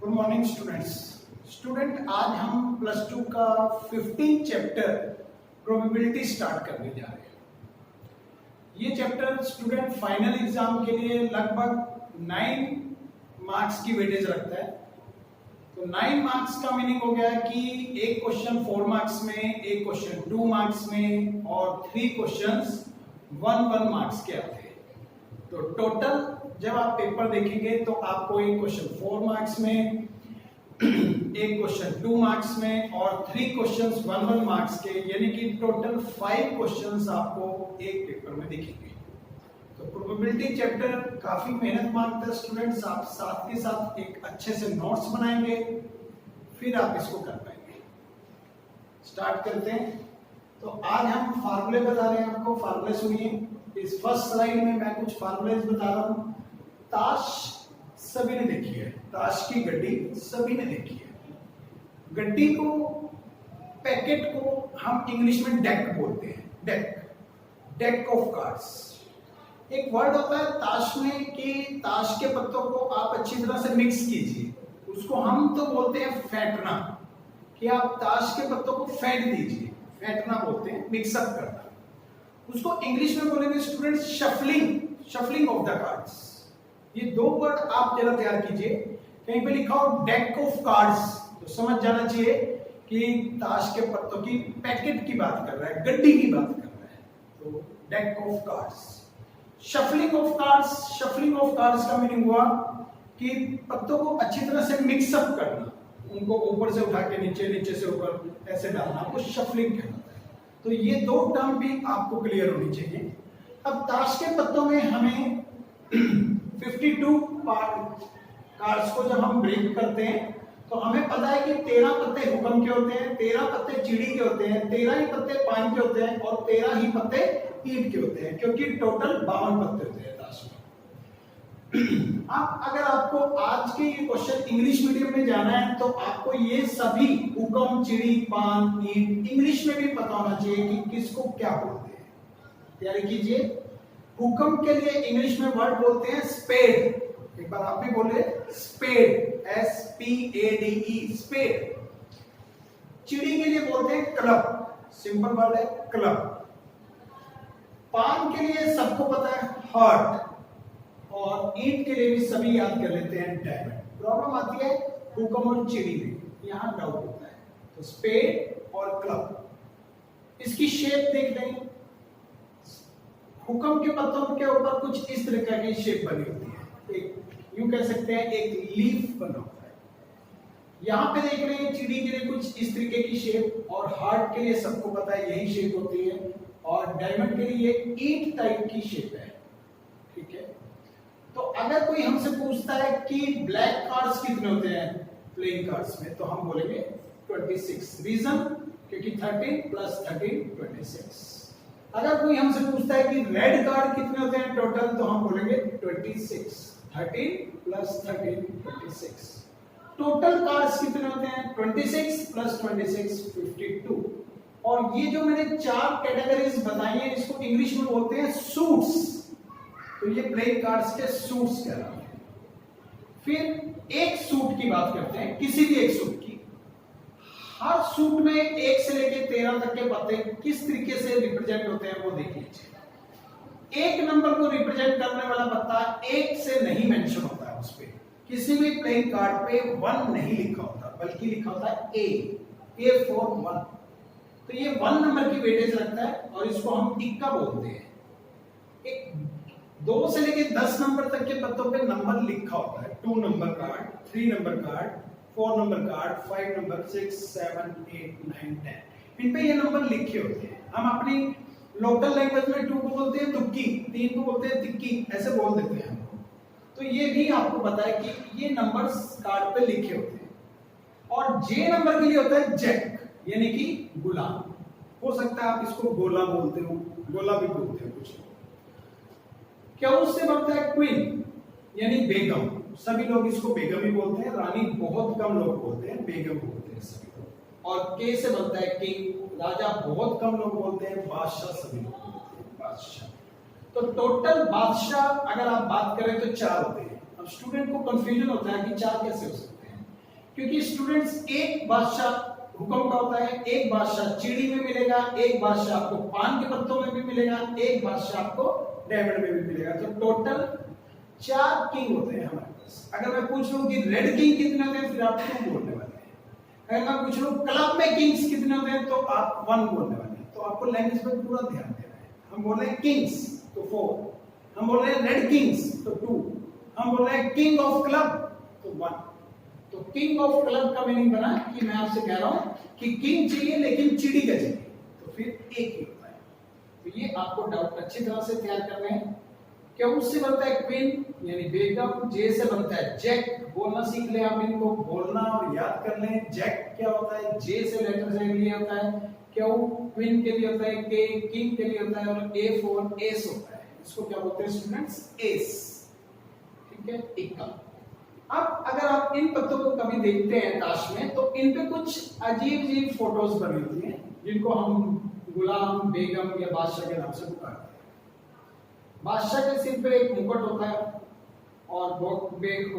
Good morning student आज हम plus two का 15 चैप्टर प्रोबेबिलिटी स्टार्ट करने जा रहे हैं। ये चैप्टर स्टूडेंट फाइनल एग्जाम के लिए लगभग 9 मार्क्स की वेटेज रखता है। तो 9 मार्क्स का मीनिंग हो गया कि एक क्वेश्चन 4 मार्क्स में, एक क्वेश्चन 2 मार्क्स में और 3 क्वेश्चंस 1 मार्क्स के आते हैं। तो टोटल जब आप पेपर देखेंगे तो आपको एक क्वेश्चन 4 मार्क्स में, एक क्वेश्चन 2 मार्क्स में और 3 क्वेश्चंस 1 मार्क्स के, यानी कि टोटल 5 क्वेश्चंस आपको एक पेपर में दिखेंगे। तो प्रोबेबिलिटी चैप्टर काफी मेहनत मांगता है स्टूडेंट्स। आप साथ के साथ एक अच्छे से नोट्स बनाएंगे, फिर आप इसको कर पाएंगे। स्टार्ट करते हैं। तो आज हम फार्मूले बता रहे हैं आपको। फार्मूले सुनिए। इस फर्स्ट स्लाइड में मैं कुछ फार्मूले बता रहा हूं। ताश सभी ने देखी है, ताश की गड्डी सभी ने देखी है। गड्डी को, पैकेट को हम इंग्लिश में डेक बोलते हैं। Deck of cards. एक वर्ड होता है ताश में कि ताश के पत्तों को आप अच्छी तरह से मिक्स कीजिए, उसको हम तो बोलते हैं फेंटना, कि आप ताश के पत्तों को फेंट दीजिए, फेंटना बोलते हैं, मिक्सअप करना। उसको इंग्लिश में बोलेंगे student shuffling of the cards. ये 2 वर्ड आप जरा तैयार कीजिए। कहीं पे लिखा हो डेक ऑफ कार्ड्स तो समझ जाना चाहिए कि ताश के पत्तों की पैकेट की बात कर रहा है, गड्डी की बात कर रहा है। तो deck of cards. Shuffling of cards का मीनिंग हुआ कि पत्तों को अच्छी तरह से मिक्सअप करना, उनको ऊपर से उठा के नीचे, नीचे से ऊपर ऐसे डालना, वो शफलिंग कहलाता है। तो ये 2 टर्म भी आपको क्लियर होनी चाहिए। अब ताश के पत्तों में हमें 52 कार्ड्स को जब हम ब्रेक करते हैं तो हमें पता है कि 13 पत्ते हुक्म के होते हैं, 13 पत्ते चिड़ी के होते हैं, 13 ही पत्ते पान के होते हैं और 13 ही पत्ते ईंट के होते हैं, क्योंकि टोटल 52 पत्ते होते हैं ताश में। अब अगर आपको आज के ये क्वेश्चन इंग्लिश मीडियम में जाना है तो आपको ये सभी हुक्म, चिड़ी, पान, ईंट इंग्लिश में भी पता होना चाहिए कि किसको क्या बोलते हैं। तैयारी कीजिए। हुक्म के लिए इंग्लिश में वर्ड बोलते हैं स्पेड। एक बार आप भी बोले स्पेड, SPADE, स्पेड। चिड़ी के लिए बोलते हैं क्लब, सिंपल वर्ड है क्लब। पान के लिए सबको पता है हार्ट, और ईंट के लिए भी सभी याद कर लेते हैं डायमंड। प्रॉब्लम आती है हुक्म और चिड़ी में, यहां डाउट होता है। तो स्पेड और क्लब। इसकी शेप देख लें। हुक्म के पत्तों के ऊपर कुछ इस तरह की शेप बनी होती है, एक यूं कह सकते हैं एक लीफ बना होता है। यहां पे देख रहे हैं चिड़ी के लिए कुछ इस तरीके की शेप, और हार्ट के लिए सबको पता है यही शेप होती है, और डायमंड के लिए ईंट टाइप की शेप है। ठीक है। तो अगर कोई हमसे पूछता है कि ब्लैक कार्ड्स कितने होते हैं प्लेइंग कार्ड्स में, तो हम बोलेंगे 26। रीजन क्योंकि 13 + 13 26। अगर कोई हमसे पूछता है कि रेड कार्ड कितने होते हैं टोटल, तो हम बोलेंगे 26। 13 + 13 26। टोटल कार्ड्स कितने होते हैं 26 + 26 52। और ये जो मैंने 4 कैटेगरीज बताई हैं इसको इंग्लिश में बोलते हैं सूट्स। तो ये प्लेइंग कार्ड्स के सूट्स कहलाते हैं। फिर एक सूट की बात करते हैं, किसी भी एक सूट की। हर सूट में 1 से लेकर 13 तक के पत्ते किस तरीके से रिप्रेजेंट होते हैं वो देख लीजिए। एक नंबर को रिप्रेजेंट करने वाला पत्ता 1 से नहीं मेंशन होता है, उस पे किसी भी प्लेइंग कार्ड पे 1 नहीं लिखा होता, बल्कि लिखा होता है A for 1। तो ये 1 नंबर की वेटेज रखता है और इसको हम इक्का बोलते हैं। एक 2 से लेकर 10 नंबर तक के पत्तों पे नंबर लिखा होता है। 2 number card, 3 number card, 4 number card, 5 number, 6, 7, 8, 9, 10। इन पे ये नंबर लिखे होते हैं। हम अपनी लोकल लैंग्वेज में 2 को बोलते हैं तुक्की, 3 को बोलते हैं तिक्की, ऐसे बोल देते हैं हम। तो ये भी आपको पता है कि ये नंबर्स कार्ड पे लिखे होते हैं। और जे नंबर के लिए होता है जैक, यानी कि गुलाम। हो सकता है आप इसको गोला बोलते हो, गोला भी बोलते हो कुछ लोग। क्या उससे बनता है क्वीन, यानी बेगम। सभी लोग इसको बेगम ही बोलते हैं, रानी बहुत कम लोग बोलते हैं, बेगम बोलते हैं सभी लोग। और के से बनता है किंग, राजा बहुत कम लोग बोलते हैं, बादशाह सभी लोग बोलते हैं, बादशाह। तो टोटल बादशाह अगर आप बात करें तो 4 होते हैं। अब स्टूडेंट को कंफ्यूजन होता है कि 4 कैसे हो सकते हैं। क्योंकि स्टूडेंट्स एक बादशाह हुक्म का होता है, एक बादशाह चीड़ी में मिलेगा, एक बादशाह आपको पान के पत्तों में भी मिलेगा, एक बादशाह आपको डायमंड में भी मिलेगा। तो टोटल 4 किंग होते हैं हमारे पास। अगर मैं पूछ लूं कि रेड किंग कितने होते हैं, फिर आप 2 बोलने वाले हैं। अगर मैं पूछ लूं क्लब में किंग्स कितने होते हैं, तो आप 1 बोलने वाले हैं। तो आपको लैंग्वेज पर पूरा ध्यान देना है। हम बोल रहे हैं किंग्स तो 4, हम बोल रहे हैं रेड किंग्स तो 2, हम बोल रहे हैं किंग ऑफ क्लब तो 1। तो किंग ऑफ क्लब का मीनिंग बना कि मैं आपसे कह रहा हूं कि किंग चाहिए लेकिन चिड़ी का चाहिए, तो फिर एक ही होता है। तो ये आपको डाउट अच्छी तरह से तैयार करने हैं। क्या उससे बनता है क्वीन यानी बेगम, जे से बनता है जैक। बोलना सीख ले आप, इनको बोलना और याद कर लें। जैक क्या होता है, जे से लेटर से लिए होता है। क्यों क्वीन के लिए होता है के, किंग के लिए होता है, और ए फॉर एस होता है। इसको क्या बोलते हैं स्टूडेंट्स, एस। ठीक है, इक्का। अब अगर आप इन पत्तों को कभी देखते हैं ताश में, तो इन पे कुछ अजीब अजीब फोटोज बनी होती हैं, जिनको हम गुलाम, बेगम या बादशाह के नाम से पुकारते हैं। बादशाह के सिर पर एक मुकुट होता है और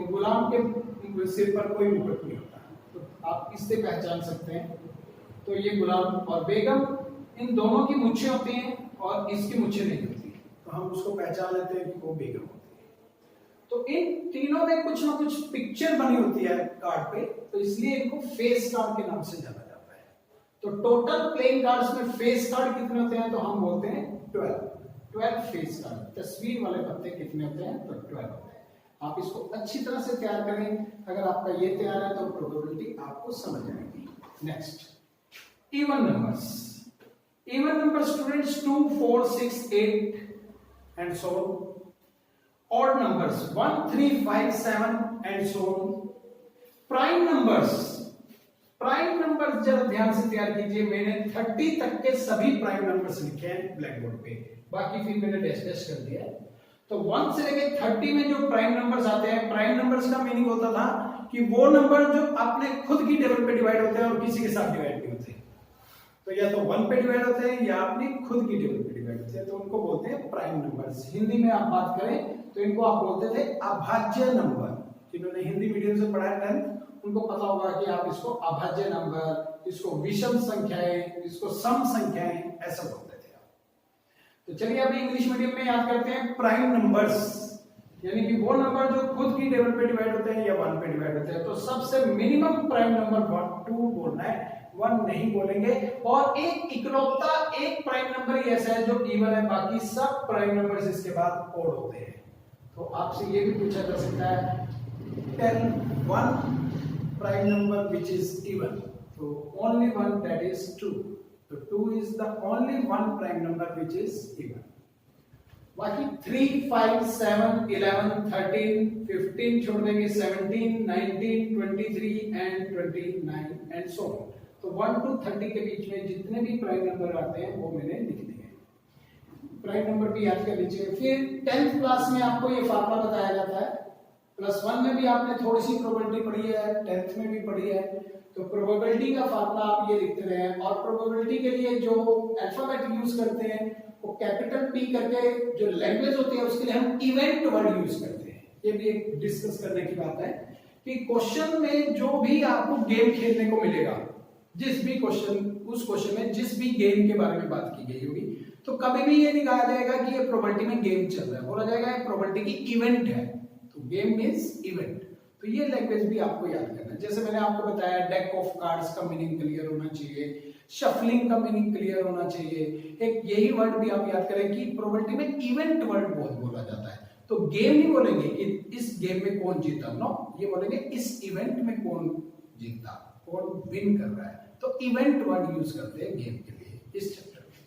गुलाम के सिर पर कोई मुकुट नहीं होता। तो आप इससे पहचान सकते हैं। तो ये गुलाम और बेगम, इन दोनों की मुच्छें होती हैं और इसकी मुच्छें नहीं होती, तो हम उसको पहचान लेते हैं कि वो बेगम होती है। तो इन तीनों में कुछ ना कुछ पिक्चर बनी होती है कार्ड पे, तो इसलिए इनको फेस कार्ड के नाम से जाना जाता है। तो टोटल प्लेइंग कार्ड्स में फेस कार्ड कितने होते हैं, तो हम बोलते हैं 12 फेस कार्ड। तस्वीर वाले पत्ते कितने होते हैं, तो 12 होते हैं। आप इसको अच्छी तरह से तैयार करें। अगर आपका ये तैयार है तो प्रोबेबिलिटी आपको समझ आएगी। Next, even numbers. Even number students 2, 4, 6, 8 and so on. odd numbers 1, 3, 5, 7 and so on. Prime numbers जरा ध्यान से तैयार कीजिए। मैंने 30 तक के सभी प्राइम नंबर्स लिखे हैं ब्लैक बोर्ड पे, बाकी फिर मैंने डैश कर दिया है। तो 1 से लेके 30 में जो प्राइम नंबर्स आते हैं, प्राइम नंबर्स का मीनिंग होता था कि वो नंबर जो अपने खुद की टेबल पे डिवाइड होते हैं और किसी के साथ डिवाइड नहीं होते। तो या तो 1 पे डिवाइड होते हैं या अपनी खुद की टेबल पे डिवाइड होते हैं, तो उनको बोलते हैं प्राइम नंबर्स। हिंदी में आप बात करें तो इनको आप बोलते थे अभाज्य नंबर। जिन्होंने हिंदी मीडियम से पढ़ा है 10th, उनको पता होगा कि आप इसको अभाज्य नंबर, इसको विषम संख्याएं, इसको सम संख्याएं ऐसा बोलते थे आप। तो चलिए अभी इंग्लिश मीडियम में याद करते हैं प्राइम नंबर्स, यानी कि वो नंबर जो खुद की टेबल पे डिवाइड होते हैं या 1 पे डिवाइड होते हैं। तो सबसे मिनिमम प्राइम नंबर 2 बोलना है, 1 नहीं बोलेंगे। और एक इकलौता एक प्राइम नंबर ही ऐसा है जो इवन है, बाकी सब प्राइम नंबर्स इसके बाद ओड होते हैं। तो आपसे ये भी पूछा जा सकता है, tell 1 prime number which is even. तो ओनली 1, दैट इज 2। तो 2 is the only 1 prime number which is even. बाकी 3, 5, 7, 11, 13, 15 छोड़ देंगे, 17, 19, 23 एंड 29 एंड सो ऑन। तो 1 to 30 के बीच में जितने भी प्राइम नंबर आते हैं वो मैंने लिख दिए। प्राइम नंबर भी याद कर लीजिए। फिर 10th क्लास में आपको ये फार्मूला बताया जाता है। +1 में भी आपने थोड़ी सी प्रोबेबिलिटी पढ़ी है, 10th में भी पढ़ी है। तो प्रोबेबिलिटी का फार्मूला आप ये लिखते रहे। और प्रोबेबिलिटी के लिए जो अल्फाबेट यूज करते हैं वो कैपिटल P करके, जो लैंग्वेज होती है उसके लिए हम इवेंट वर्ड यूज करते हैं। ये भी एक डिस्कस करने की बात है कि क्वेश्चन में जो भी आपको गेम खेलने को मिलेगा, जिस भी क्वेश्चन, उस क्वेश्चन में जिस भी गेम के बारे में बात की गई होगी, तो कभी भी ये नहीं कहा जाएगा कि ये प्रोबेबिलिटी में गेम चल रहा है, बोला जाएगा ये प्रोबेबिलिटी की इवेंट है। तो गेम मींस इवेंट। तो ये लैंग्वेज भी आपको याद करना है। जैसे मैंने आपको बताया डेक ऑफ कार्ड्स का मीनिंग क्लियर होना चाहिए, शफलिंग का मीनिंग क्लियर होना चाहिए। एक यही वर्ड भी आप याद करें कि प्रोबेबिलिटी में इवेंट वर्ड बहुत बोला जाता है। तो गेम नहीं बोलेंगे कि इस गेम में कौन जीता, नो, ये बोलेंगे इस इवेंट में कौन जीता, कौन विन कर रहा है। तो इवेंट वर्ड यूज करते हैं गेम के लिए इस चैप्टर में,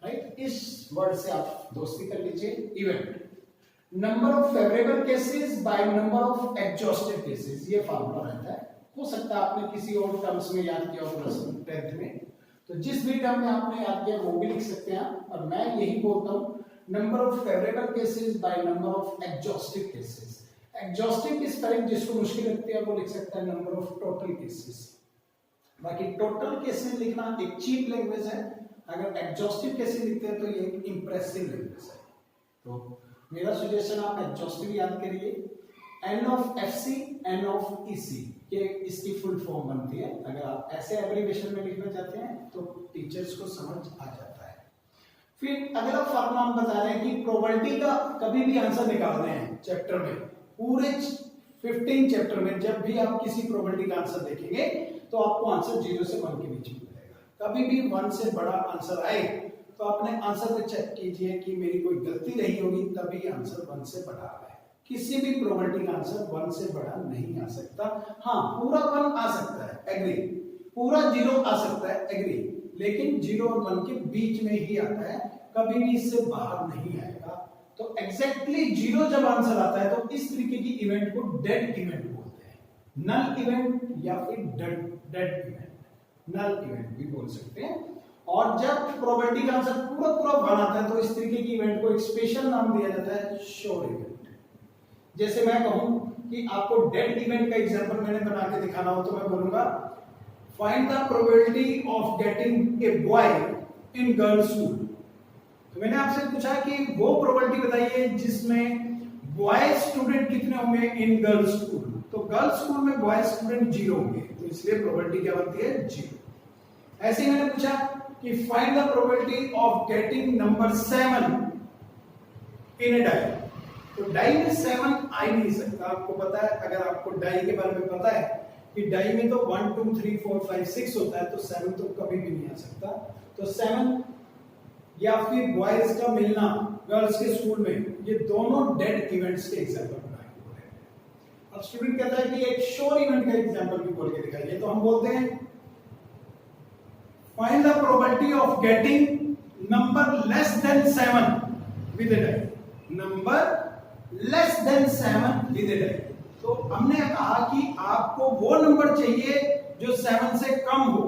राइट। इस वर्ड से आप दोस्ती कर लीजिए, event. Number of favourable cases by number of exhaustive cases, ये फार्मूला रहता है। हो सकता है आपने किसी और टर्म्स में याद किया हो प्लस 10th में, तो जिस भी टर्म में आपने याद किया वो भी लिख सकते हैं। और मैं यही बोलता हूं, number of favourable cases by number of exhaustive cases. Exhaustive की स्पेलिंग जिसको मुश्किल लगती है वो लिख सकता है नंबर ऑफ टोटल केसेस। बाकी टोटल केसेस लिखना एक चीप लैंग्वेज है, अगर एग्जॉस्टिव केसेस लिखते हैं तो ये एक इंप्रेसिव लैंग्वेज है। तो मेरा सजेशन आप एग्जॉस्टिव याद करिए, N of FC, N of EC. ये इसकी फुल फॉर्म बनती है। अगर आप ऐसे एब्रिविएशन में लिखना चाहते हैं तो टीचर्स को समझ आ जाता है। फिर अगला फॉर्मूला हम बता रहे हैं कि प्रोबेबिलिटी का कभी भी आंसर निकाल रहे हैं चैप्टर में, पूरे 15 चैप्टर में जब भी आप किसी प्रोबेबिलिटी का आंसर देखेंगे तो आपको आंसर 0 से 1 के बीच में मिलेगा। कभी भी 1 से बड़ा आंसर आए तो अपने आंसर पे चेक कीजिए कि मेरी कोई गलती रही होगी तभी आंसर 1 से बड़ा है। किसी भी प्रोबेबिलिटी का आंसर 1 से बड़ा नहीं आ सकता। हाँ, पूरा 1 आ सकता है, एग्री, पूरा 0 आ सकता है, एग्री, लेकिन 0 और 1 के बीच में ही आता है, कभी भी इससे बाहर नहीं आएगा। तो एग्जैक्टली 0 जब आंसर आता है तो इस तरीके की इवेंट को डेड इवेंट बोलते हैं, नल इवेंट या फिर डेड इवेंट, नल इवेंट भी बोल सकते हैं। और जब प्रोबेबिलिटी का आंसर पूरा 1 आता है तो इस तरीके की इवेंट को एक स्पेशल नाम दिया जाता है, श्योर इवेंट। जैसे मैं कहूं कि आपको डेड इवेंट का एग्जांपल मैंने बना के दिखाना हो तो मैं बोलूंगा find the probability of getting a boy in girls school. तो मैंने आपसे पूछा कि वो प्रोबेबिलिटी बताइए जिसमें बॉय स्टूडेंट कितने होंगे इन गर्ल्स स्कूल। तो गर्ल्स स्कूल में बॉय स्टूडेंट 0 होंगे, तो इसलिए प्रोबेबिलिटी क्या बनती है, 0। ऐसे ही मैंने पूछा कि find the probability of getting number 7 in a die. तो डाई में 7 आ ही नहीं सकता। आपको पता है, अगर आपको डाई के बारे में पता है कि डाई में तो 1 2 3 4 5 6 होता है, तो 7 तो कभी भी नहीं आ सकता। तो 7 या फिर बॉयज का मिलना गर्ल्स के स्कूल में, ये दोनों डेड इवेंट्स के एग्जांपल बनाए। अब स्टूडेंट कहता है कि एक श्योर इवेंट का एग्जांपल भी बोल के दिखाइए, तो हम बोलते हैं find the probability of getting number less than 7 with a die, number less than 7 with a die. तो हमने कहा कि आपको वो नंबर चाहिए जो 7 से कम हो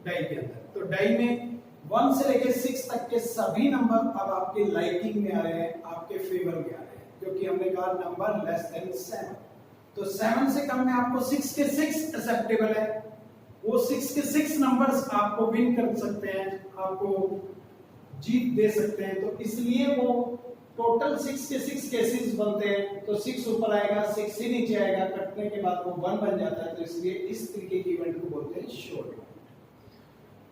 डाई के अंदर। तो डाई में 1 से लेकर 6 तक के सभी नंबर अब आपके लाइकिंग में आ रहे हैं, आपके फेवर में आ रहे हैं, क्योंकि हमने कहा नंबर लेस देन 7। तो 7 से कम में आपको 6 के 6 एक्सेप्टेबल है, वो 6 के 6 नंबर्स आपको विन कर सकते हैं, आपको जीत दे सकते हैं। तो इसलिए वो टोटल 6 के 6 केसेस बनते हैं। तो 6 ऊपर आएगा, 6 से नीचे आएगा, कटने के बाद वो 1 बन जाता है। तो इसलिए इस तरीके की इवेंट को बोलते हैं श्योर इवेंट।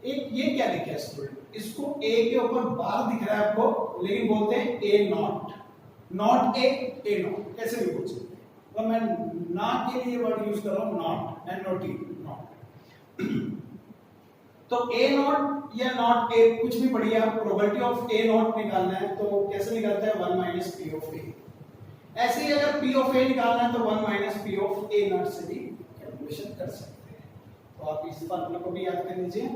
एक ये क्या लिखा है स्टूडेंट, इसको ए के ऊपर बार दिख रहा है आपको, लेकिन बोलते हैं ए नॉट, नॉट ए नॉट, कैसे भी बोल सकते हैं। तो मैं ना के लिए वर्ड यूज कर रहा हूं, नॉट, NOT, नॉट। तो ए नॉट या नॉट ए कुछ भी पढ़िए आप, प्रोबेबिलिटी ऑफ ए नॉट निकालना है तो कैसे निकलता है, 1 माइनस पी ऑफ ए। ऐसे ही अगर पी ऑफ ए निकालना है तो 1 minus P of A not से भी कैलकुलेशन कर सकते हैं। तो आप इस फार्मूला को भी याद कर लीजिए।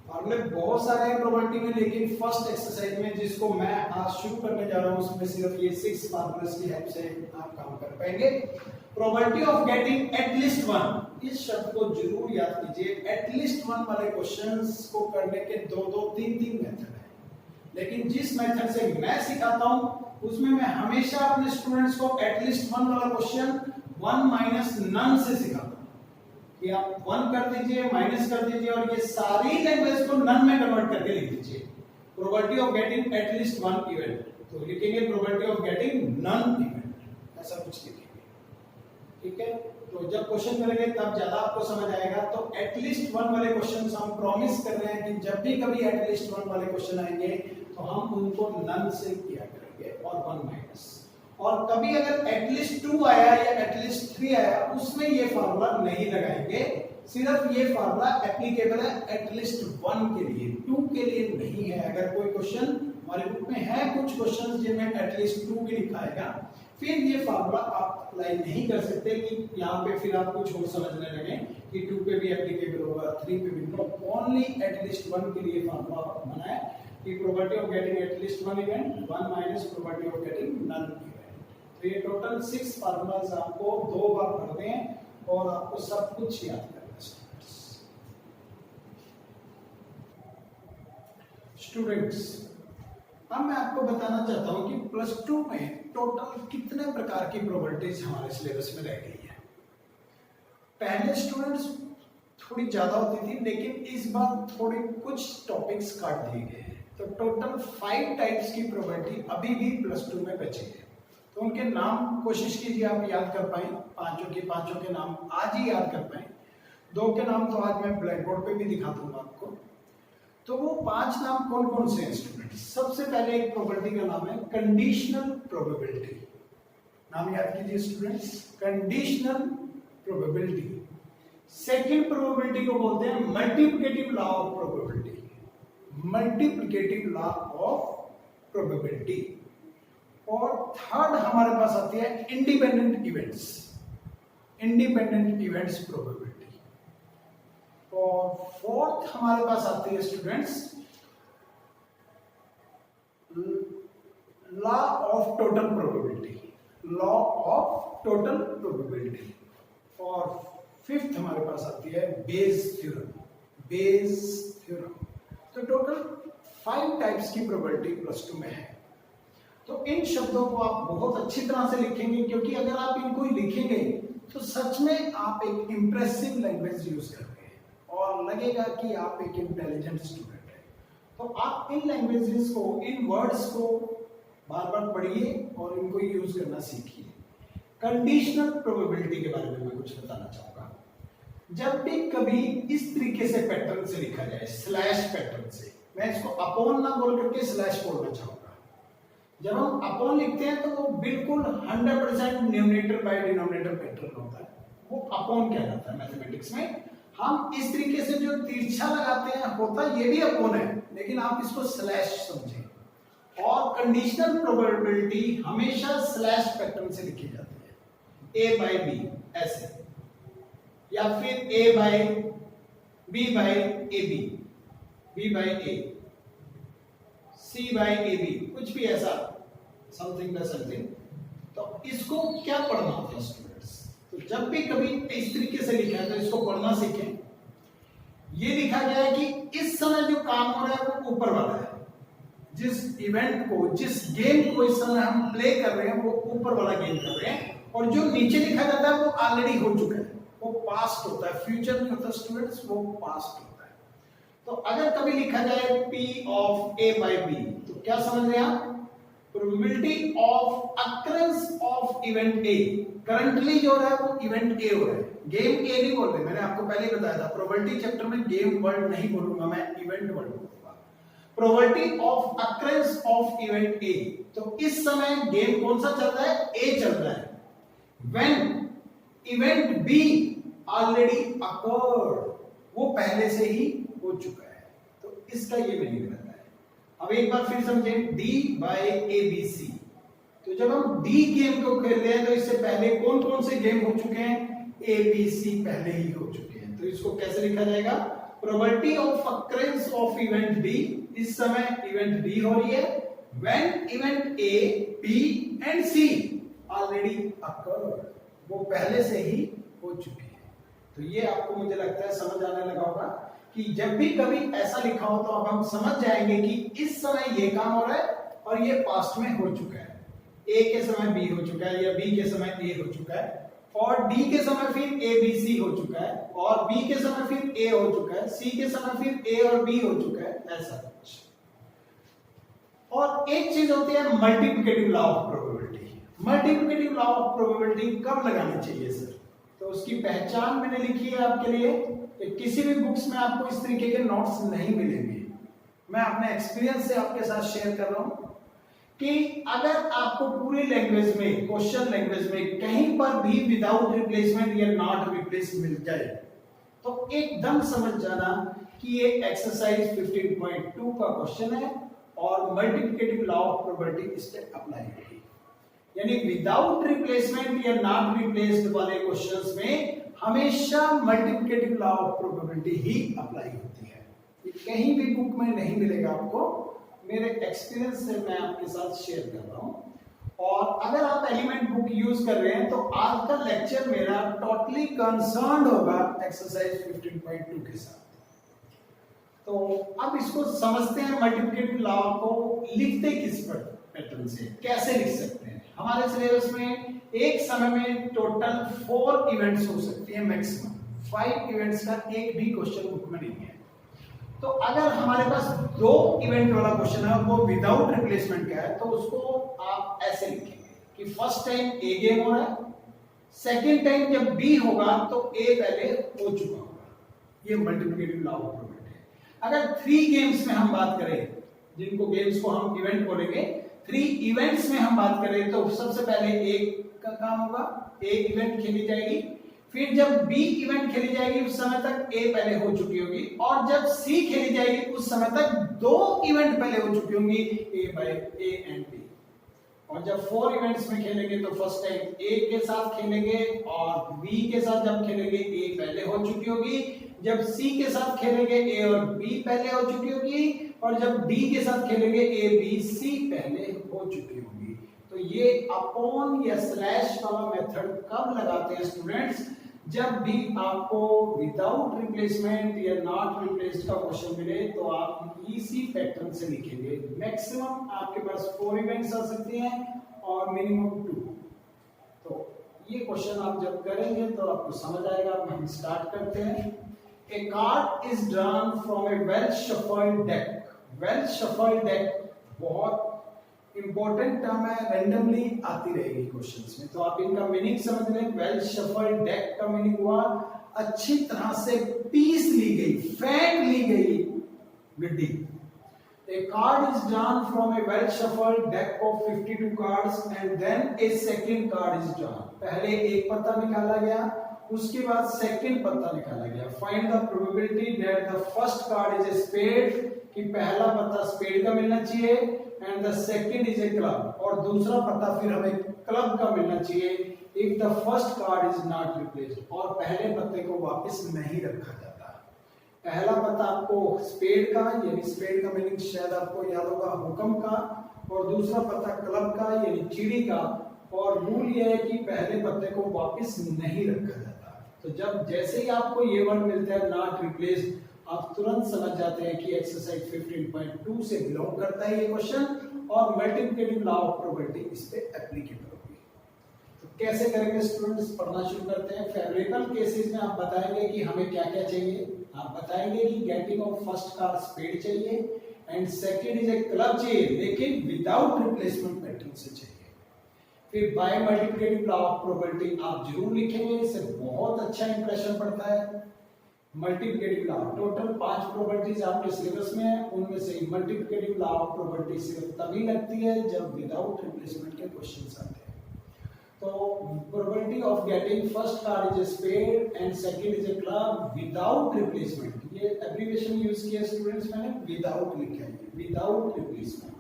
फार्मूले बहुत सारे हैं प्रोबेबिलिटी में, लेकिन फर्स्ट एक्सरसाइज में जिसको मैं आज शुरू करने जा रहा हूं उसमें सिर्फ ये 6 फार्मूलास की हेल्प से आप काम कर पाएंगे। प्रोबेबिलिटी ऑफ गेटिंग एटलीस्ट 1, इस शब्द को जरूर याद कीजिए। एटलीस्ट 1 वाले क्वेश्चंस को करने के 2 3 मेथड हैं, लेकिन जिस मेथड से मैं सिखाता हूं उसमें मैं हमेशा अपने स्टूडेंट्स को एटलीस्ट 1 वाला क्वेश्चन 1 माइनस नन से सिखाता हूं कि आप 1 कर दीजिए, माइनस कर दीजिए और ये सारी लैंग्वेज को नन में कन्वर्ट करके लिख दीजिए। Probability of getting at least 1 event, तो लिखेंगे probability of getting none event, ऐसा कुछ लिखेंगे, ठीक है। तो जब क्वेश्चन करेंगे तब ज्यादा आपको समझ आएगा। तो एटलीस्ट 1 वाले क्वेश्चंस हम प्रॉमिस कर रहे हैं कि जब भी कभी एटलीस्ट 1 वाले क्वेश्चन आएंगे तो हम उनको नन से किया करेंगे और 1 माइनस। और कभी अगर एटलीस्ट 2 आया या एटलीस्ट 3 आया उसमें ये फार्मूला नहीं लगाएंगे, सिर्फ ये फार्मूला एप्लीकेबल है एटलीस्ट 1 के लिए, 2 के लिए नहीं है। अगर कोई क्वेश्चन हमारे बुक में है, कुछ क्वेश्चंस जिनमें एटलीस्ट 2 भी लिखा आएगा, फिर ये फार्मूला आप अप्लाई नहीं कर सकते कि यहाँ पे फिर आप कुछ और समझने लगे कि 2 पे भी एप्लीकेबल होगा, 3 पे भी। तो ओनली एटलीस्ट 1 के लिए फार्मूला बनाए कि probability of getting at least 1 event 1 minus probability of getting none event. तो ये टोटल 6 फार्मूलाज आपको 2 बार पढ़ने हैं और आपको सब कुछ याद करना है। स्टूडेंट्स, अब मैं आपको बताना चाहता हूं कि प्लस 2 में टोटल कितने प्रकार की प्रोबेबिलिटीज हमारे सिलेबस में रह गई है। पहले स्टूडेंट्स थोड़ी ज्यादा होती थी, लेकिन इस बार थोड़े कुछ टॉपिक्स काट दिए गए हैं। तो टोटल 5 टाइप्स की प्रोबेबिलिटी अभी भी प्लस 2 में बची है। तो उनके नाम कोशिश कीजिए आप याद कर पाए, पांचों के नाम आज ही याद कर पाए। दो के नाम तो आज मैं ब्लैक बोर्ड पे भी दिखा दूंगा आपको। तो वो 5 नाम कौन कौन से हैं स्टूडेंट्स? सबसे पहले एक प्रोबेबिलिटी का नाम है कंडीशनल प्रोबेबिलिटी। नाम याद कीजिए students, conditional probability. Second probability को बोलते हैं multiplicative law of probability, multiplicative law of probability. और थर्ड हमारे पास आती है independent events, independent events probability. और फोर्थ हमारे पास आती है students law of total probability, law of total probability. और फिफ्थ हमारे पास आती है बेस थ्योरम, बेस थ्योरम। तो टोटल 5 टाइप्स की प्रोबेबिलिटी प्लस 2 में है। तो इन शब्दों को आप बहुत अच्छी तरह से लिखेंगे, क्योंकि अगर आप इनको ही लिखेंगे तो सच में आप एक इंप्रेसिव लैंग्वेज यूज कर रहे हैं और लगेगा कि आप एक इंटेलिजेंट स्टूडेंट हैं। तो आप इन लैंग्वेजेस को, इन वर्ड्स को बार बार पढ़िए और इनको यूज करना सीखिए। कंडीशनल प्रोबेबिलिटी के बारे में मैं कुछ बताना चाहूंगा। जब भी कभी इस तरीके से पैटर्न से लिखा जाए, स्लैश पैटर्न से, मैं इसको अपॉन ना बोल करके स्लैश बोलना चाहूंगा। जब हम अपॉन लिखते हैं तो वो बिल्कुल 100% न्यूमरेटर बाय डिनोमिनेटर पैटर्न होता है, वो अपॉन कहलाता है मैथमेटिक्स में। हम इस तरीके से जो तिरछा लगाते हैं होता ये भी अपॉन है, लेकिन आप इसको स्लैश समझें। और कंडीशनल प्रोबेबिलिटी हमेशा स्लैश पैटर्न से लिखी जाती है, ए बाय बी ऐसे, या फिर A by B by A B, B by A, C by A B, कुछ भी ऐसा, समथिंग बाय समथिंग। तो इसको क्या पढ़ना होता है स्टूडेंट्स? तो जब भी कभी इस तरीके से लिखा है तो इसको पढ़ना सीखें। ये लिखा गया है कि इस समय जो काम हो रहा है वो ऊपर वाला है, जिस इवेंट को, जिस गेम को इस समय हम प्ले कर रहे हैं वो ऊपर वाला गेम कर रहे हैं, और जो नीचे लिखा जाता है वो ऑलरेडी हो चुका है, वो पास्ट होता है, फ्यूचर नहीं होता स्टूडेंट्स, वो पास्ट होता है। तो अगर कभी लिखा जाए P of A by B, तो क्या समझ रहे हैं आप? Probability of occurrence of event A, currently जो हो रहा है वो इवेंट A हो रहा है, गेम A नहीं बोल रहे। मैंने आपको पहले बताया था प्रोबेबिलिटी चैप्टर में गेम वर्ड नहीं बोलूंगा, मैं इवेंट वर्ड बोलूंगा। Probability of occurrence of event A, तो इस समय गेम कौन सा चल रहा है? A चल रहा है। When event B already occurred, वो पहले से ही हो चुका है। तो इसका ये मीनिंग रहता है। अब एक बार फिर समझें, D बाय ABC। तो जब हम D गेम को खेल रहे हैं तो इससे पहले कौन कौन से गेम हो चुके हैं? ABC पहले ही हो चुके हैं। तो इसको कैसे लिखा जाएगा? Probability of occurrence of event D, इस समय इवेंट D हो रही है, when event A, B and C already occurred, वो पहले से ही हो चुकी है। तो ये आपको, मुझे लगता है, समझ आने लगा होगा कि जब भी कभी ऐसा लिखा हो तो अब हम समझ जाएंगे कि इस समय ये काम हो रहा है और ये पास्ट में हो चुका है। A के समय B हो चुका है, या B के समय A हो चुका है, और D के समय फिर ABC हो चुका है, और B के समय फिर A हो चुका है, C के समय फिर A और B हो चुका है, ऐसा कुछ। और एक चीज होती है multiplicative law of probability. Multiplicative law of probability कब लगानी चाहिए सर? तो उसकी पहचान मैंने लिखी है आपके लिए। किसी भी बुक्स में आपको इस तरीके के नोट्स नहीं मिलेंगे, मैं अपने एक्सपीरियंस से आपके साथ शेयर कर रहा हूं कि अगर आपको पूरी लैंग्वेज में, क्वेश्चन लैंग्वेज में कहीं पर भी विदाउट रिप्लेसमेंट या नॉट रिप्लेस मिल जाए तो एकदम समझ जाना कि ये एक्सरसाइज 15.2 का क्वेश्चन है और मल्टीप्लिकेटिव लॉ ऑफ प्रोबेबिलिटी इस पे अप्लाई होगी। यानी विदाउट रिप्लेसमेंट या नॉट रिप्लेस्ड वाले क्वेश्चंस में हमेशा multiplicative law of probability he apply होती है। ये कहीं भी बुक में नहीं मिलेगा आपको, मेरे एक्सपीरियंस से मैं आपके साथ शेयर कर रहा हूं। और अगर आप एलिमेंट बुक यूज कर रहे हैं तो आज का लेक्चर मेरा टोटली कंसर्न्ड होगा एक्सरसाइज 15.2 के साथ। तो अब इसको समझते हैं, मल्टीप्लिकेटिव लॉ को लिखते किस पैटर्न से, कैसे लिख सकते हैं। हमारे सिलेबस में एक समय में टोटल 4 इवेंट्स हो सकती हैं मैक्सिमम, 5 इवेंट्स का एक भी क्वेश्चन बुक में नहीं है। तो अगर हमारे पास 2 इवेंट वाला क्वेश्चन है और वो विदाउट रिप्लेसमेंट का है तो उसको आप ऐसे लिखेंगे कि फर्स्ट टाइम ए गेम हो रहा है, सेकेंड टाइम जब बी होगा तो ए पहले हो चुका होगा, ये मल्टीप्लिकेटिव लॉ ऑफ प्रोबेबिलिटी है। अगर 3 गेम्स में हम बात करें, जिनको गेम्स को हम इवेंट बोलेंगे, 3 इवेंट्स में हम बात करें तो सबसे पहले ए का काम होगा, ए इवेंट खेली जाएगी, फिर जब बी इवेंट खेली जाएगी उस समय तक ए पहले हो चुकी होगी, और जब सी खेली जाएगी उस समय तक 2 इवेंट पहले हो चुकी होंगी, ए बाय ए एंड बी। और जब 4 इवेंट्स में खेलेंगे तो फर्स्ट टाइम ए के साथ खेलेंगे और बी के साथ जब खेलेंगे ए पहले हो चुकी होगी, जब सी के साथ खेलेंगे ए और बी पहले हो चुकी होगी, और जब डी के साथ खेलेंगे ए बी सी पहले हो चुकी होगी। तो ये अपॉन या स्लैश वाला मेथड कब लगाते हैं स्टूडेंट्स? जब भी आपको विदाउट रिप्लेसमेंट या नॉट रिप्लेस्ड का क्वेश्चन मिले तो आप इसी पैटर्न से लिखेंगे। मैक्सिमम आपके पास 4 इवेंट्स आ सकते हैं और मिनिमम 2। तो ये क्वेश्चन आप जब करेंगे तो आपको समझ आएगा। हम स्टार्ट करते हैं। A card is drawn from a well shuffled deck. Well shuffled deck बहुत इंपॉर्टेंट टर्म है, रैंडमली आती रहेगी क्वेश्चंस में, तो आप इनका मीनिंग समझ लें। वेल शफल्ड डेक का मीनिंग हुआ अच्छी तरह से पीस ली गई, फेंक ली गई गड्डी। A card is drawn from a well shuffled deck of 52 cards and then a second card is drawn. पहले एक पत्ता निकाला गया, उसके बाद सेकंड पत्ता निकाला गया। Find the probability that the first card is a spade, कि पहला पत्ता स्पेड का मिलना चाहिए, and the second is a club, और दूसरा पत्ता फिर हमें क्लब का मिलना चाहिए if the first card is not replaced, और पहले पत्ते को वापस नहीं रखा जाता। पहला पत्ता आपको स्पेड का, यानी स्पेड का मीनिंग शायद आपको याद होगा हुक्म का, और दूसरा पत्ता क्लब का यानी चिड़ी का, और रूल यह है कि पहले पत्ते को वापस नहीं रखा जाता। तो जब जैसे ही आपको ये वर्ड मिलता है नॉट रिप्लेस्ड, आप तुरंत समझ जाते हैं कि एक्सरसाइज 15.2 से बिलोंग करता है ये क्वेश्चन, और मल्टीप्लिकेटिव लॉ ऑफ प्रोबेबिलिटी इस पे एप्लीकेबल होगी। तो कैसे करेंगे स्टूडेंट्स, पढ़ना शुरू करते हैं। फेवरेबल केसेस में आप बताएंगे कि हमें क्या क्या चाहिए। आप बताएंगे कि getting of first card spade चाहिए and second is a club चाहिए, लेकिन विदाउट रिप्लेसमेंट पैटर्न से चाहिए। फिर by multiplicative law of probability आप जरूर लिखेंगे, इससे बहुत अच्छा इंप्रेशन पड़ता है। मल्टीप्लिकेटिव लॉ, टोटल 5 प्रोबेबिलिटीज आपके सिलेबस में है, उनमें से मल्टीप्लिकेटिव लॉ ऑफ प्रोबेबिलिटी सिर्फ तभी लगती है जब विदाउट रिप्लेसमेंट के क्वेश्चंस आते हैं। तो probability of getting first card is a spade and second is a club without replacement, ये एब्रिविएशन यूज किया स्टूडेंट्स, मैंने विदाउट लिखा है, विदाउट रिप्लेसमेंट।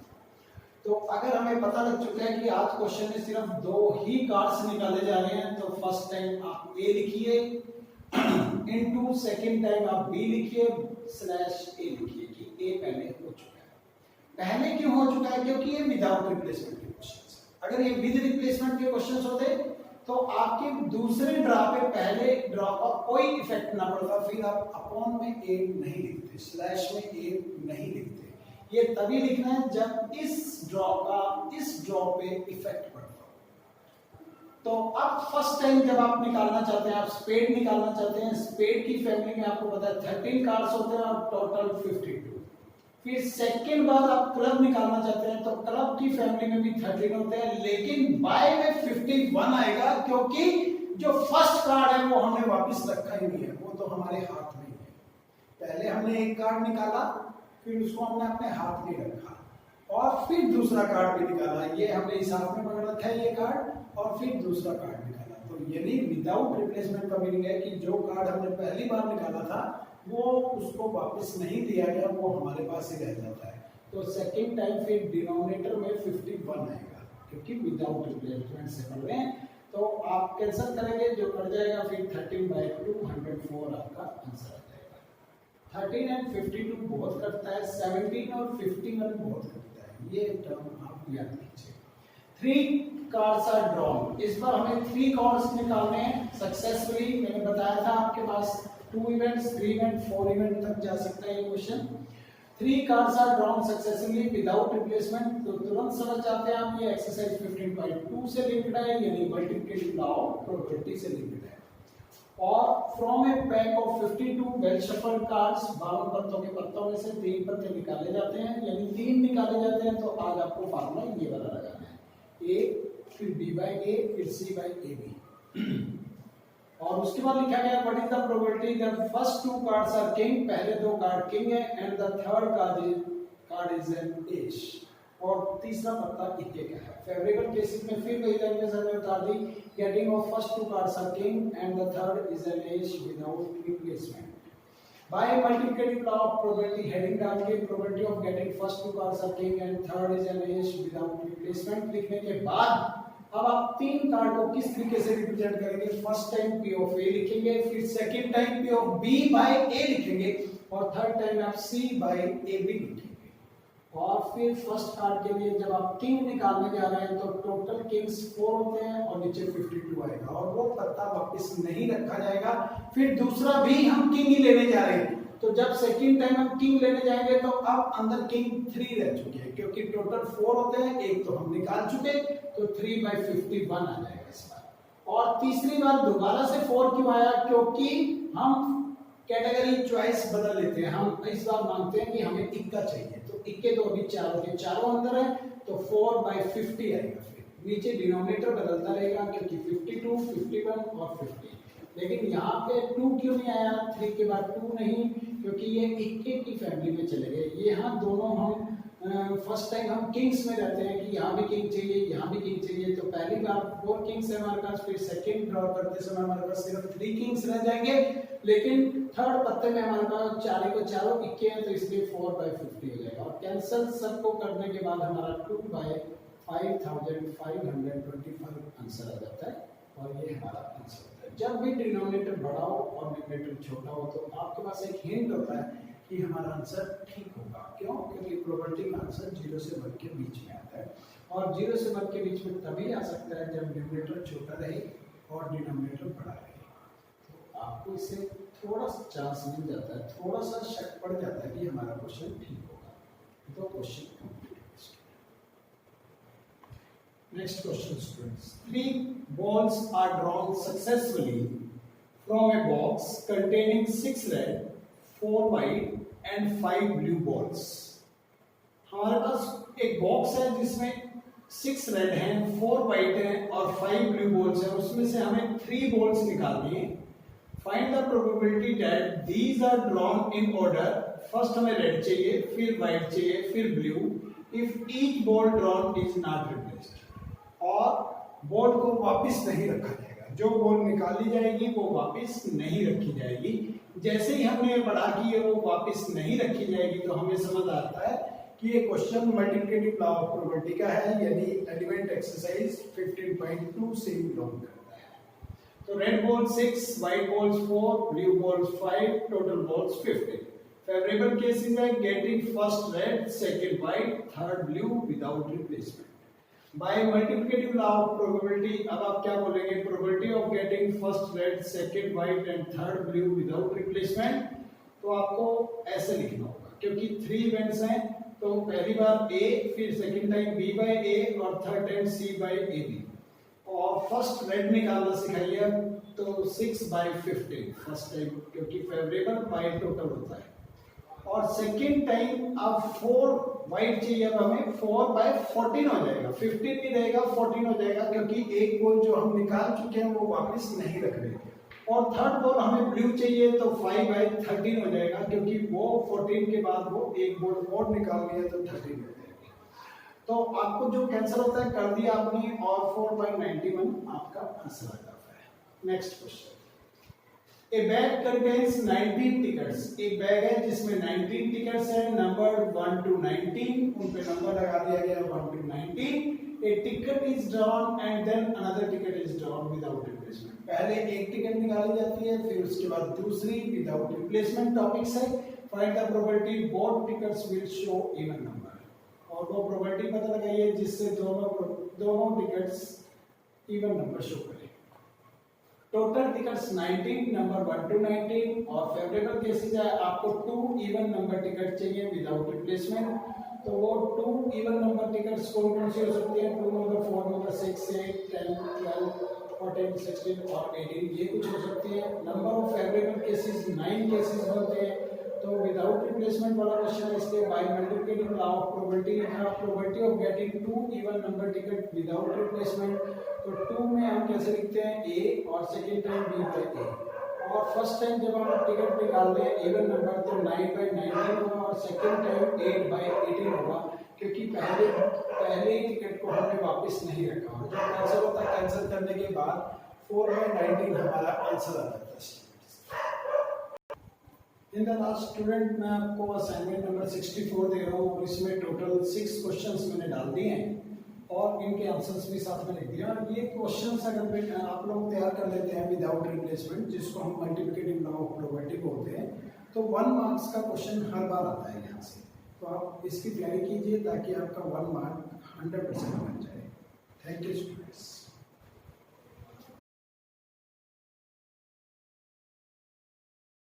तो अगर हमें पता लग चुका है कि आज क्वेश्चन में सिर्फ 2 ही कार्ड्स निकाले जा रहे हैं, तो फर्स्ट टाइम आप ए लिखिए, इनटू सेकंड टाइम आप बी लिखिए, स्लैश ए लिखिए कि ए पहले हो चुका है। पहले क्यों हो चुका है? क्योंकि ये विदाउट रिप्लेसमेंट के क्वेश्चंस हैं। अगर ये विद रिप्लेसमेंट के क्वेश्चंस होते तो आपके दूसरे ड्रॉ पे पहले ड्रॉ का कोई इफेक्ट ना पड़ता, फिर आप अपॉन में ए नहीं लिखते, स्लैश में ए नहीं लिखते। ये तभी लिखना है जब इस ड्रॉ का इस ड्रॉ पे इफेक्ट पड़ता हो। तो अब फर्स्ट टाइम जब आप निकालना चाहते हैं, आप स्पेड निकालना चाहते हैं, स्पेड की फैमिली में आपको पता है 13 कार्ड्स होते हैं और टोटल 52। फिर सेकंड बार आप क्लब निकालना चाहते हैं तो क्लब की फैमिली में भी 13 होते हैं, लेकिन बाय में 51 आएगा, क्योंकि जो फर्स्ट कार्ड है वो हमने वापस रखा ही नहीं है, वो तो हमारे हाथ में ही है। पहले हमने एक कार्ड निकाला, फिर उसको हमने अपने हाथ में रखा, और फिर दूसरा कार्ड भी निकाला, ये हमने इस हाथ में पकड़ रखा है ये कार्ड, और फिर दूसरा कार्ड निकाला। तो यानी विदाउट रिप्लेसमेंट का मीनिंग है कि जो कार्ड हमने पहली बार निकाला था वो उसको वापस नहीं दिया गया, वो हमारे पास ही रह जाता है। तो सेकंड टाइम फिर डिनोमिनेटर में 51 आएगा, क्योंकि विदाउट रिप्लेसमेंट से पढ़ रहे हैं। तो आप कैंसिल करेंगे, जो कट जाएगा फिर 13/2 104 आपका आंसर आ जाएगा। 13 एंड 52 बहुत कटता है, 17 और 51 बहुत कटता है, ये टर्म आप याद कीजिए। 3 कार्ड्स आर ड्रॉन, इस बार हमें 3 कार्ड्स निकालने हैं सक्सेसफुली। मैंने बताया था आपके पास 2 इवेंट्स, 3 इवेंट, 4 इवेंट तक जा सकता है ये question. 3 cards are drawn successfully without replacement, तो तुरंत समझ जाते हैं आप ये एक्सरसाइज 15.2 से लिंक्ड है, यानी मल्टीप्लिकेटिव लॉ ऑफ प्रोबेबिलिटी से लिंक्ड है। और from A pack of 52 well shuffled cards, 52 पत्तों के पत्तों में से 3 पत्ते निकाले जाते हैं, यानी 3 निकाले जाते हैं। तो आज आपको फार्मूला ये वाला लगाना है, ए फिर बी बाई ए फिर सी बाई ए बी। और उसके बाद लिखा गया what is the probability that first two cards are king, पहले दो कार्ड किंग है, and the third card is an ace, और तीसरा पत्ता इक्के का है। फेवरेबल केसेस में फिर वही लैंग्वेज हमने बता दी, getting of first two cards are king and the third is an ace without replacement. By multiplicative law of probability, heading डाल के probability of getting first two cards are king and third is an ace without replacement लिखने के बाद अब आप तीन card को किस तरीके से रिप्रेजेंट करेंगे? First time P of A लिखेंगे, फिर second time P of B by A लिखेंगे, और थर्ड टाइम आप C बाय AB लिखेंगे। और फिर फर्स्ट कार्ड के लिए जब आप किंग निकालने जा रहे हैं तो टोटल किंग्स 4 होते हैं और नीचे 52 आएगा, और वो पत्ता वापस नहीं रखा जाएगा। फिर दूसरा भी हम किंग ही लेने जा रहे हैं, तो जब सेकंड टाइम हम किंग लेने जाएंगे तो अब अंदर किंग 3 रह चुके हैं, क्योंकि टोटल 4 होते हैं, एक तो हम निकाल चुके, तो 3 बाय 51 आ जाएगा इस बार। और तीसरी बार दोबारा से 4 क्यों आया? क्योंकि हम कैटेगरी चॉइस बदल लेते हैं, हम इस बार मांगते हैं कि हमें इक्का चाहिए, तो इक्के तो अभी चारों के चारों अंदर है, तो 4 बाय 50 आएगा। फिर नीचे डिनोमिनेटर बदलता रहेगा, क्योंकि 52, 51 और 50। लेकिन यहाँ पे 2 क्यों नहीं आया? 3 के बाद 2 नहीं, क्योंकि ये इक्के की फैमिली में चले गए। ये यहाँ दोनों हम फर्स्ट टाइम हम किंग्स में रहते हैं कि यहाँ भी किंग चाहिए, यहाँ भी किंग चाहिए, तो पहली बार 4 किंग्स है हमारे पास, फिर सेकंड ड्रॉ करते समय हमारे पास सिर्फ 3 किंग्स रह जाएंगे, लेकिन थर्ड पत्ते में हमारे पास चारों को चारों इक्के हैं, तो इसलिए 4 बाय 50 हो जाएगा। और कैंसिल सबको करने के बाद हमारा 2 बाय 5525 आंसर आ जाता है, और ये हमारा आंसर होता है। जब भी डिनोमिनेटर बड़ा हो और न्यूमरेटर छोटा हो तो आपके पास एक हिंट होता है कि हमारा आंसर ठीक होगा। क्यों? क्योंकि प्रोबेबिलिटी का आंसर 0 से 1 के बीच में आता है, और 0 से 1 के बीच में तभी आ सकता है जब न्यूमरेटर छोटा रहे और डिनोमिनेटर बड़ा रहे। तो आपको इससे थोड़ा सा चांस मिल जाता है, थोड़ा सा शक पड़ जाता है कि हमारा क्वेश्चन ठीक होगा। तो question complete. Next question, students. 3 balls are drawn successfully from a box containing 6 red, 4 white and 5 blue balls. हमारे पास एक बॉक्स है जिसमें 6 रेड हैं, 4 वाइट हैं और 5 ब्लू बॉल्स हैं। उसमें से हमें 3 बॉल्स निकालनी है। Find the probability that these are drawn in order. First हमें रेड चाहिए, फिर वाइट चाहिए, फिर blue, if each ball drawn is not replaced. और बॉल को वापस नहीं रखा जाएगा, जो बॉल निकाली जाएगी वो वापस नहीं रखी जाएगी। जैसे ही हमने पढ़ा कि वो वापस नहीं रखी जाएगी तो हमें समझ आता है कि ये question multiplicative law of probability का है, यानी एलिमेंट एक्सरसाइज 15.2 से बिलोंग करता है। तो red ball 6, white balls 4, blue balls 5, total balls 50। Favourable cases है getting first red, second white, third blue without replacement. By multiplicative law of probability अब आप क्या बोलेंगे? Probability of getting first red, second white and third blue without replacement. तो आपको ऐसे लिखना होगा, क्योंकि 3 इवेंट्स हैं, तो पहली बार A, फिर second time B by A और third time C by AB। और फर्स्ट रेड निकालना सिखाइए, तो 6 बाय 50 फर्स्ट टाइम, क्योंकि फेवरेबल बाय टोटल होता है। और सेकेंड टाइम अब 4 व्हाइट चाहिए, अब हमें 4 बाय 14 हो जाएगा, 15 नहीं रहेगा 14 हो जाएगा, क्योंकि एक बॉल जो हम निकाल चुके हैं वो वापस नहीं रख रहे। और थर्ड बॉल हमें ब्लू चाहिए, तो 5 बाय 13 हो जाएगा, क्योंकि वो 14 के बाद वो एक बॉल और निकाल लिया तो 13 हो जाएगा। तो आपको जो कैंसिल होता है कर दिया आपने, और 4 बाय 91 आपका आंसर आ जाता है। Next question. A bag contains 19 tickets. एक बैग है जिसमें 19 टिकट्स हैं, नंबर 1 to 19, उन पे नंबर लगा दिया गया 1 to 19. A ticket is drawn and then another ticket is drawn without replacement. पहले एक टिकट निकाली जाती है, फिर उसके बाद दूसरी विदाउट रिप्लेसमेंट। टॉपिक्स है find the probability both tickets will show even number, और वो प्रोबेबिलिटी पता लगाइए जिससे दोनों टिकट्स इवन नंबर शो करें। टोटल टिकट्स 19, नंबर 1 to 19, और फेवरेबल केसेस है आपको 2 इवन नंबर टिकट चाहिए विदाउट रिप्लेसमेंट। तो वो 2 इवन नंबर टिकट्स कौन कौन से हो सकते हैं? 2 नंबर, 4 नंबर, 6, 8, 10, 12, 14, 16 और 18, ये कुछ हो सकती है। Number of favourable cases 9 cases बनते हैं, तो विदाउट रिप्लेसमेंट वाला क्वेश्चन है, इसलिए बाय मल्टीप्लिकेटिंग लॉ ऑफ प्रोबेबिलिटी लिखा, probability of getting 2 even number ticket without replacement. तो 2 में हम कैसे लिखते हैं, ए और सेकंड टाइम बी बाय ए, और फर्स्ट टाइम जब हम टिकट निकालते हैं इवन नंबर तो 9/19 होगा और सेकंड टाइम 8/18 होगा, क्योंकि पहले ही टिकट को हमने वापस नहीं रखा। जब कैंसिल होता है, कैंसिल करने के बाद 4/19 हमारा आंसर आ जाता है। इन द लास्ट स्टूडेंट मैं आपको असाइनमेंट नंबर 64 दे रहा हूँ और इसमें टोटल 6 क्वेश्चंस मैंने डाल दिए हैं और इनके आंसर्स भी साथ में लिख दिया। और ये क्वेश्चंस अगर आप लोग तैयार कर लेते हैं विदाउट रिप्लेसमेंट, जिसको हम मल्टीप्लिकेटिव लॉ ऑफ प्रोबेबिलिटी बोलते हैं, तो 1 मार्क्स का क्वेश्चन हर बार आता है यहाँ से। तो आप इसकी तैयारी कीजिए ताकि आपका 1 मार्क 100% बन जाए। Thank you students.